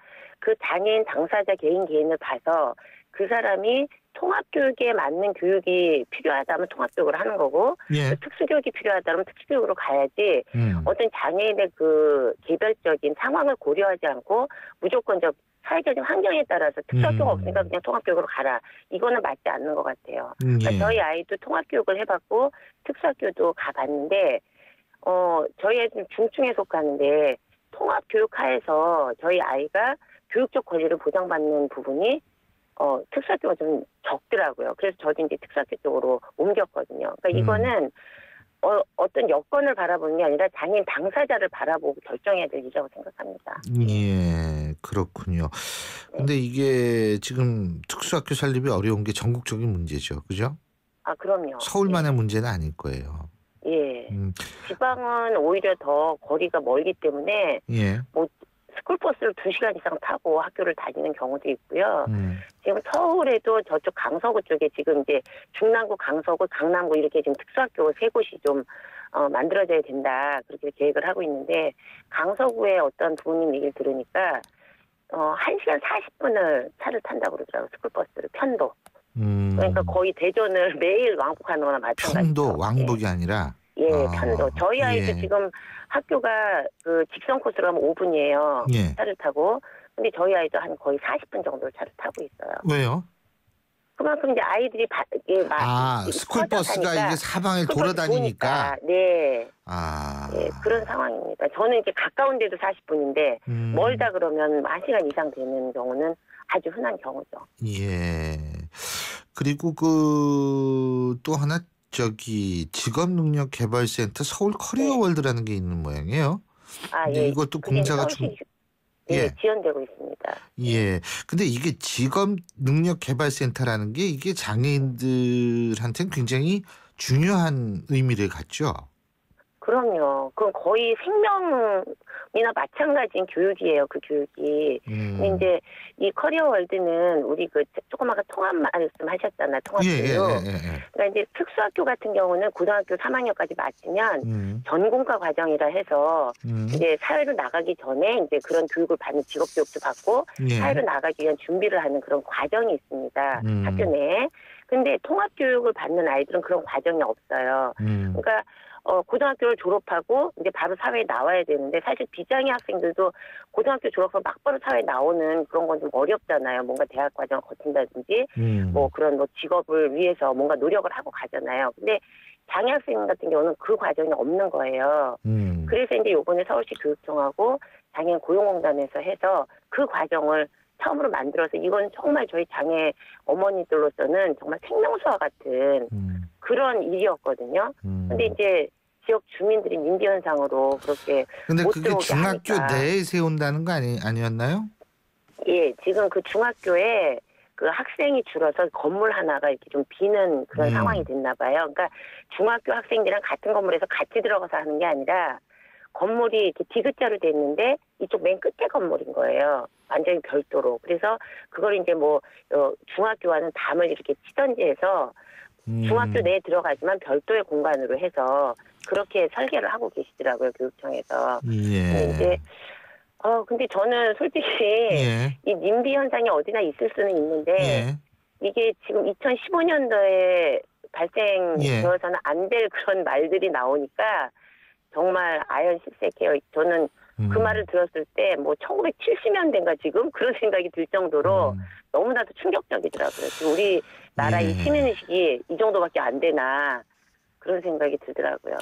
그 장애인 당사자 개인을 봐서 그 사람이 통합교육에 맞는 교육이 필요하다면 통합교육을 하는 거고 예. 특수교육이 필요하다면 특수교육으로 가야지 어떤 장애인의 그 개별적인 상황을 고려하지 않고 무조건적 사회적인 환경에 따라서 특수학교가 없으니까 그냥 통합교육으로 가라. 이거는 맞지 않는 것 같아요. 그러니까 저희 아이도 통합교육을 해봤고 특수학교도 가봤는데 저희 애들은 중증에 속하는데 통합교육하에서 저희 아이가 교육적 권리를 보장받는 부분이 특수학교가 좀 적더라고요. 그래서 저도 이제 특수학교 쪽으로 옮겼거든요. 그러니까 이거는 어떤 여건을 바라보는 게 아니라 장애인 당사자를 바라보고 결정해야 될 일이라고 생각합니다. 예, 그렇군요. 근데 이게 지금 특수학교 설립이 어려운 게 전국적인 문제죠. 그죠? 아, 그럼요. 서울만의 문제는 아닐 거예요. 예. 지방은 오히려 더 거리가 멀기 때문에 예. 뭐 스쿨버스를 2시간 이상 타고 학교를 다니는 경우도 있고요. 지금 서울에도 저쪽 강서구 쪽에 지금 이제 중랑구, 강서구, 강남구 이렇게 지금 특수학교 3곳이 좀 만들어져야 된다. 그렇게 계획을 하고 있는데 강서구의 어떤 부모님 얘기를 들으니까 1시간 40분을 차를 탄다고 그러더라고요. 스쿨버스를 편도. 그러니까 거의 대전을 매일 왕복하는 거나 마찬가지죠. 편도 왕복이 아니라? 예, 편도. 저희 아이도 지금 학교가 그 직선 코스로 가면 5분이에요. 예. 차를 타고. 근데 저희 아이도 한 거의 40분 정도 차를 타고 있어요. 왜요? 그만큼 이제 아이들이 스쿨버스가 이게 사방에 돌아다니니까. 네. 아. 네, 그런 상황입니다. 저는 이제 가까운 데도 40분인데 멀다 그러면 1시간 이상 되는 경우는 아주 흔한 경우죠. 예. 그리고 또 하나 직업능력개발센터 서울 커리어월드라는 게 있는 모양이에요. 아, 근데 예. 이것도 공사가 지연되고 있습니다. 예. 근데 이게 직업능력개발센터라는 게 이게 장애인들한테는 굉장히 중요한 의미를 갖죠. 그럼요. 그건 거의 생명이나 마찬가지인 교육이에요. 그 교육이. 근데 이제 이 커리어월드는 우리 그 조그마한 통합 말씀하셨잖아요. 통합교육. 그러니까 이제 특수학교 같은 경우는 고등학교 3학년까지 마치면 전공과 과정이라 해서 이제 사회로 나가기 전에 이제 그런 교육을 받는 직업교육도 받고 사회로 나가기 위한 준비를 하는 그런 과정이 있습니다. 학교 내에. 근데 통합교육을 받는 아이들은 그런 과정이 없어요. 그러니까 고등학교를 졸업하고 이제 바로 사회에 나와야 되는데 사실 비장애 학생들도 고등학교 졸업하고 막바로 사회에 나오는 그런 건 좀 어렵잖아요. 뭔가 대학 과정을 거친다든지 뭐 그런 뭐 직업을 위해서 뭔가 노력을 하고 가잖아요. 근데 장애 학생 같은 경우는 그 과정이 없는 거예요. 그래서 이제 요번에 서울시 교육청하고 장애인 고용공단에서 해서 그 과정을 처음으로 만들어서 이건 정말 저희 장애 어머니들로서는 정말 생명수와 같은 그런 일이었거든요. 근데 이제 지역 주민들이 민비 현상으로 그렇게 근데 못 그게 들어오게 중학교 하니까. 내에 세운다는 거 아니었나요? 예, 지금 그 중학교에 그 학생이 줄어서 건물 하나가 이렇게 좀 비는 그런 상황이 됐나 봐요. 그러니까 중학교 학생들이랑 같은 건물에서 같이 들어가서 하는 게 아니라 건물이 이렇게 D자로 돼 있는데 이쪽 맨 끝에 건물인 거예요. 완전히 별도로. 그래서 그걸 이제 뭐 중학교와는 담을 이렇게 치던지 해서 중학교 내에 들어가지만 별도의 공간으로 해서 그렇게 설계를 하고 계시더라고요. 교육청에서. 근데 이제 근데 저는 솔직히 이 님비 현상이 어디나 있을 수는 있는데 이게 지금 2015년도에 발생되어서는 안 될 그런 말들이 나오니까 정말 아연실색해요. 저는 그 말을 들었을 때 뭐 1970년대인가 지금 그런 생각이 들 정도로 너무나도 충격적이더라고요. 지금 우리 나라의 시민의식이 이 정도밖에 안 되나 그런 생각이 들더라고요.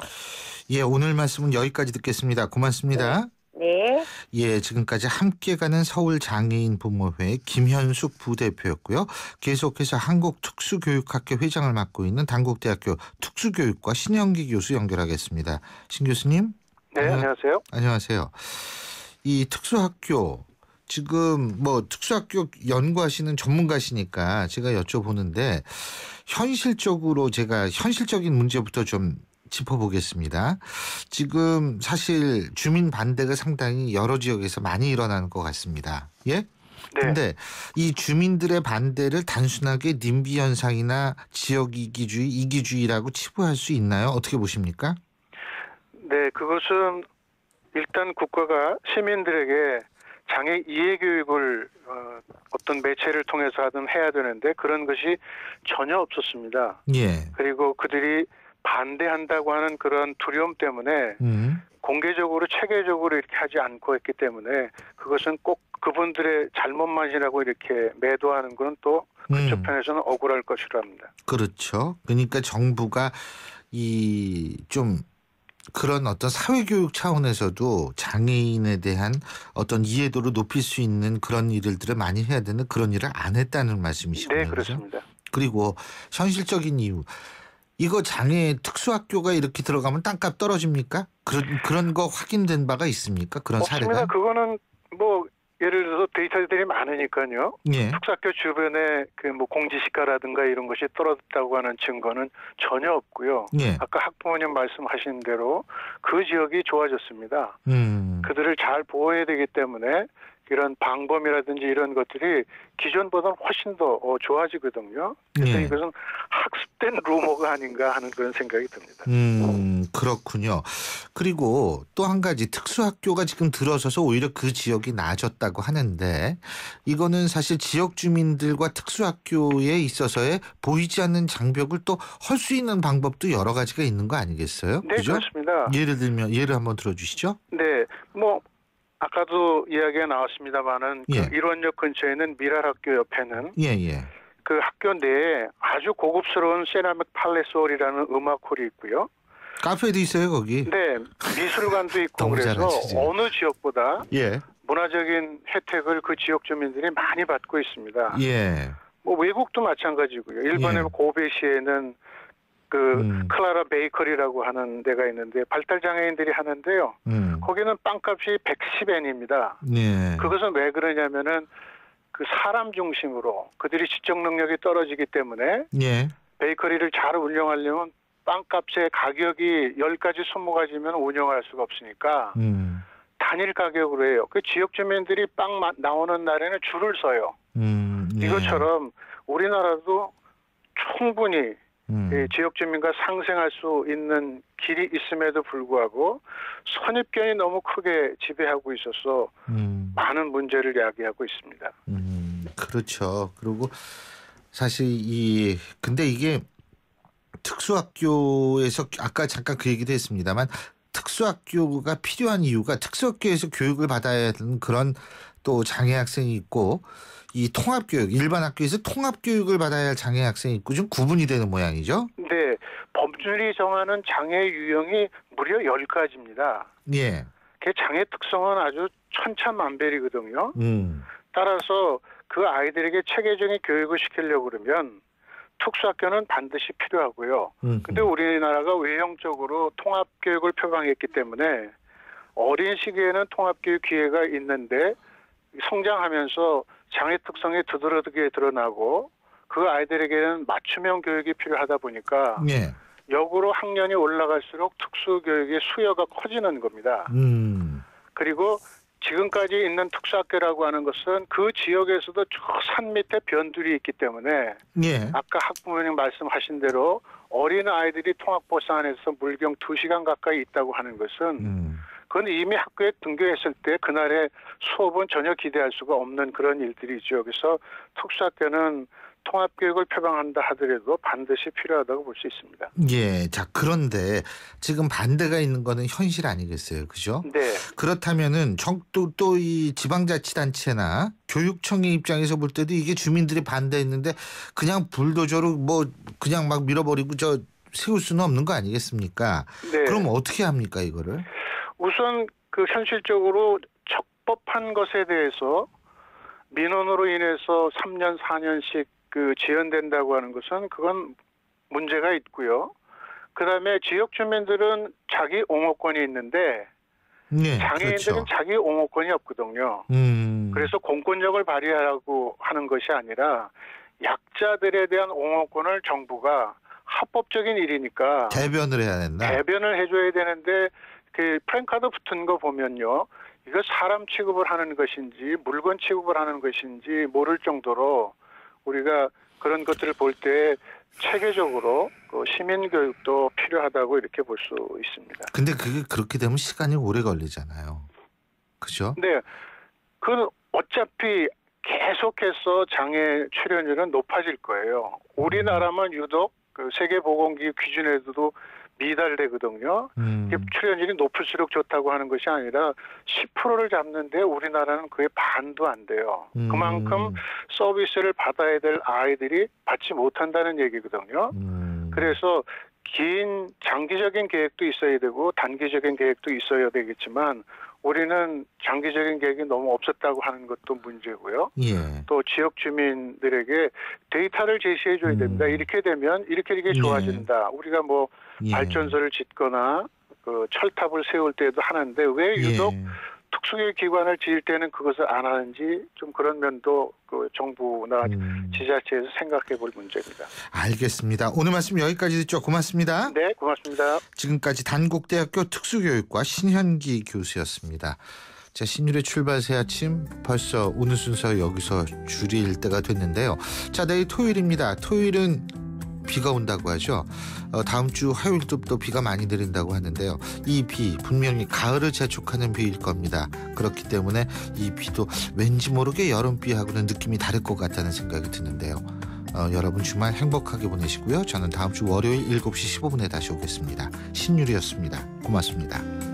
예, 오늘 말씀은 여기까지 듣겠습니다. 고맙습니다. 네. 예, 지금까지 함께 가는 서울장애인 부모회 김현숙 부대표였고요. 계속해서 한국특수교육학회 회장을 맡고 있는 단국대학교 특수교육과 신영기 교수 연결하겠습니다. 신 교수님. 네, 안녕하세요. 안녕하세요. 이 특수학교 지금 뭐 특수학교 연구하시는 전문가시니까 제가 여쭤보는데 현실적으로 제가 현실적인 문제부터 좀 짚어보겠습니다. 지금 사실 주민 반대가 상당히 여러 지역에서 많이 일어나는 것 같습니다. 예? 그런데 이 주민들의 반대를 단순하게 님비 현상이나 지역 이기주의라고 치부할 수 있나요? 어떻게 보십니까? 네, 그것은 일단 국가가 시민들에게 장애 이해 교육을 어떤 매체를 통해서 하든 해야 되는데 그런 것이 전혀 없었습니다. 예. 그리고 그들이 반대한다고 하는 그런 두려움 때문에 공개적으로 체계적으로 이렇게 하지 않고 했기 때문에 그것은 꼭 그분들의 잘못만이라고 이렇게 매도하는 건 또 그쪽 편에서는 억울할 것이랍니다. 그렇죠. 그러니까 정부가 좀 그런 어떤 사회교육 차원에서도 장애인에 대한 어떤 이해도를 높일 수 있는 그런 일들을 많이 해야 되는 그런 일을 안 했다는 말씀이시군요. 네, 그렇습니다. 그리고 현실적인 이유. 이거 장애 특수학교가 이렇게 들어가면 땅값 떨어집니까? 그런 거 확인된 바가 있습니까? 그런 없습니다. 사례가? 그거는 뭐 예를 들어서 데이터들이 많으니까요. 예. 특수학교 주변에 그 뭐 공지시가라든가 이런 것이 떨어졌다고 하는 증거는 전혀 없고요. 예. 아까 학부모님 말씀하신 대로 그 지역이 좋아졌습니다. 그들을 잘 보호해야 되기 때문에 이런 방범이라든지 이런 것들이 기존보다는 훨씬 더 좋아지거든요. 그래서 예. 이것은 학습된 루머가 아닌가 하는 그런 생각이 듭니다. 그렇군요. 그리고 또 한 가지 특수학교가 지금 들어서서 오히려 그 지역이 나아졌다고 하는데 이거는 사실 지역 주민들과 특수학교에 있어서의 보이지 않는 장벽을 또 헐 수 있는 방법도 여러 가지가 있는 거 아니겠어요? 네, 그죠? 그렇습니다. 예를 한번 들어주시죠. 네, 뭐 아까도 이야기가 나왔습니다만은 예. 그 일원역 근처에 있는 미랄학교 옆에는 예. 그 학교 내에 아주 고급스러운 세라믹 팔레스홀이라는 음악홀이 있고요. 카페도 있어요 거기. 네, 미술관도 있고 그래서 잘하시지. 어느 지역보다 예. 문화적인 혜택을 그 지역 주민들이 많이 받고 있습니다. 예. 뭐 외국도 마찬가지고요. 일본의 예. 고베시에는 그 클라라 베이커리라고 하는 데가 있는데 발달 장애인들이 하는데요. 거기는 빵값이 110엔입니다. 예. 그것은 왜 그러냐면은 그 사람 중심으로 그들이 지적 능력이 떨어지기 때문에 예. 베이커리를 잘 운영하려면 빵값의 가격이 10가지 20가지면 운영할 수가 없으니까 단일 가격으로 해요. 그 지역 주민들이 빵 나오는 날에는 줄을 서요. 예. 이것처럼 우리나라도 충분히 지역 주민과 상생할 수 있는 길이 있음에도 불구하고 선입견이 너무 크게 지배하고 있어서 많은 문제를 야기하고 있습니다. 그렇죠. 그리고 사실 근데 이게 특수학교에서 아까 잠깐 그 얘기도 했습니다만 특수학교가 필요한 이유가 특수학교에서 교육을 받아야 하는 그런 또 장애 학생이 있고 이 통합교육, 일반 학교에서 통합교육을 받아야 할 장애 학생이 있고 좀 구분이 되는 모양이죠? 네. 법률이 정하는 장애 유형이 무려 10가지입니다. 예. 그 장애 특성은 아주 천차만별이거든요. 따라서 그 아이들에게 체계적인 교육을 시키려고 그러면 특수학교는 반드시 필요하고요. 근데 우리나라가 외형적으로 통합교육을 표방했기 때문에 어린 시기에는 통합교육 기회가 있는데 성장하면서 장애 특성이 두드러지게 드러나고 그 아이들에게는 맞춤형 교육이 필요하다 보니까 예. 역으로 학년이 올라갈수록 특수교육의 수요가 커지는 겁니다. 그리고 지금까지 있는 특수학교라고 하는 것은 그 지역에서도 저 산 밑에 변두리 있기 때문에 예. 아까 학부모님 말씀하신 대로 어린 아이들이 통학버스 안에서 물경 2시간 가까이 있다고 하는 것은 그건 이미 학교에 등교했을 때 그날의 수업은 전혀 기대할 수가 없는 그런 일들이죠. 그래서 특수학교는 통합교육을 표방한다 하더라도 반드시 필요하다고 볼 수 있습니다. 예. 자, 그런데 지금 반대가 있는 거는 현실 아니겠어요. 그죠? 네. 그렇다면은 또 이 지방자치단체나 교육청의 입장에서 볼 때도 이게 주민들이 반대했는데 그냥 불도저로 뭐 그냥 막 밀어버리고 세울 수는 없는 거 아니겠습니까? 네. 그럼 어떻게 합니까, 이거를? 우선 그 현실적으로 적법한 것에 대해서 민원으로 인해서 3년, 4년씩 그 지연된다고 하는 것은 그건 문제가 있고요. 그다음에 지역 주민들은 자기 옹호권이 있는데 네, 장애인들은 그렇죠. 자기 옹호권이 없거든요. 그래서 공권력을 발휘하라고 하는 것이 아니라 약자들에 대한 옹호권을 정부가 합법적인 일이니까 대변을 해야 된다. 대변을 해줘야 되는데 그 프랭카드 붙은 거 보면요. 이거 사람 취급을 하는 것인지 물건 취급을 하는 것인지 모를 정도로 우리가 그런 것들을 볼 때 체계적으로 시민 교육도 필요하다고 이렇게 볼 수 있습니다. 근데 그게 그렇게 되면 시간이 오래 걸리잖아요. 그죠? 네. 그 어차피 계속해서 장애 출연율은 높아질 거예요. 우리나라만 유독 그 세계보건기구 기준에도 미달되거든요. 출연율이 높을수록 좋다고 하는 것이 아니라 10%를 잡는데 우리나라는 그의 반도 안 돼요. 그만큼 서비스를 받아야 될 아이들이 받지 못한다는 얘기거든요. 그래서 긴 장기적인 계획도 있어야 되고 단기적인 계획도 있어야 되겠지만 우리는 장기적인 계획이 너무 없었다고 하는 것도 문제고요. 예. 또 지역 주민들에게 데이터를 제시해 줘야 됩니다. 이렇게 되면 이렇게 좋아진다. 우리가 뭐 발전소를 짓거나 그 철탑을 세울 때도 하는데 왜 유독 특수교육 기관을 지을 때는 그것을 안 하는지 좀 그런 면도 그 정부나 지자체에서 생각해 볼 문제입니다. 알겠습니다. 오늘 말씀 여기까지 듣죠. 고맙습니다. 네, 고맙습니다. 지금까지 단국대학교 특수교육과 신현기 교수였습니다. 자, 신율의 출발 새 아침 벌써 오늘 순서 여기서 줄일 때가 됐는데요. 자, 내일 토요일입니다. 토요일은 비가 온다고 하죠. 다음 주 화요일도 또 비가 많이 내린다고 하는데요. 이 비 분명히 가을을 재촉하는 비일 겁니다. 그렇기 때문에 이 비도 왠지 모르게 여름비하고는 느낌이 다를 것 같다는 생각이 드는데요. 여러분 주말 행복하게 보내시고요. 저는 다음 주 월요일 7시 15분에 다시 오겠습니다. 신율이었습니다. 고맙습니다.